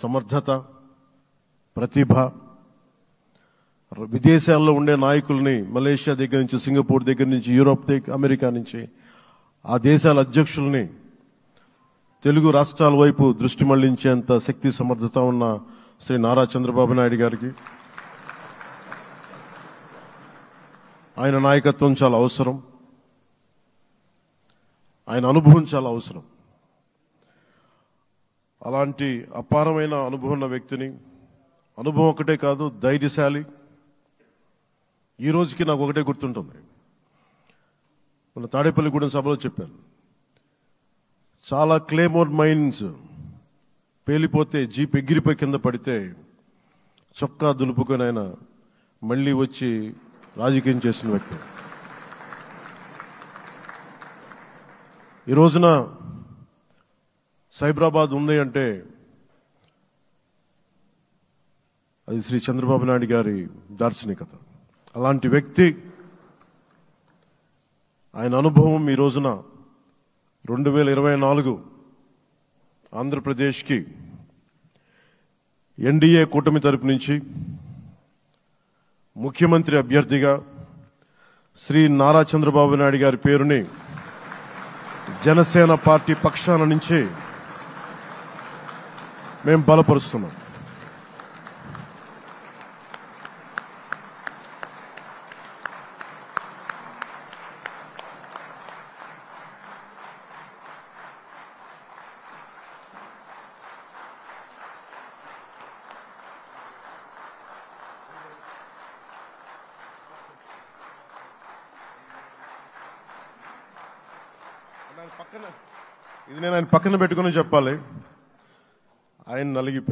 సమర్థత, ప్రతిభ, విదేశాల్లో ఉండే నాయకుల్ని మలేషియా దగ్గర నుంచి, సింగపూర్ దగ్గర నుంచి, యూరోప్ దగ్గర, అమెరికా నుంచి ఆ దేశాల అధ్యక్షుల్ని తెలుగు రాష్ట్రాల వైపు దృష్టి మళ్లించేంత శక్తి సమర్థత ఉన్న శ్రీ నారా చంద్రబాబు నాయుడు గారికి ఆయన నాయకత్వం చాలా అవసరం, ఆయన అనుభవం చాలా అవసరం. అలాంటి అపారమైన అనుభవం ఉన్న వ్యక్తిని, అనుభవం ఒకటే కాదు, ధైర్యశాలి. ఈ రోజుకి నాకు ఒకటే గుర్తుంటుంది. మన తాడేపల్లిగూడెం సభలో చెప్పాను, చాలా క్లేమోర్ మైన్స్ పేలిపోతే జీప్ ఎగిరిపోయి కింద పడితే చొక్కా దులుపుకొని ఆయన మళ్లీ వచ్చి రాజకీయం చేసిన వ్యక్తి. ఈ రోజున సైబరాబాద్ ఉంది అంటే అది శ్రీ చంద్రబాబు నాయుడు గారి దార్శనికత. అలాంటి వ్యక్తి, ఆయన అనుభవం ఈ రోజున 2024 ఆంధ్రప్రదేశ్కి ఎన్డీఏ కూటమి తరపు నుంచి ముఖ్యమంత్రి అభ్యర్థిగా శ్రీ నారా చంద్రబాబు నాయుడు గారి పేరుని జనసేన పార్టీ పక్షాన నుంచి మేము బలపరుస్తున్నాం. ఇది నేను ఆయన పక్కన పెట్టుకుని చెప్పాలి, ఆయన నలిగిపోయారు.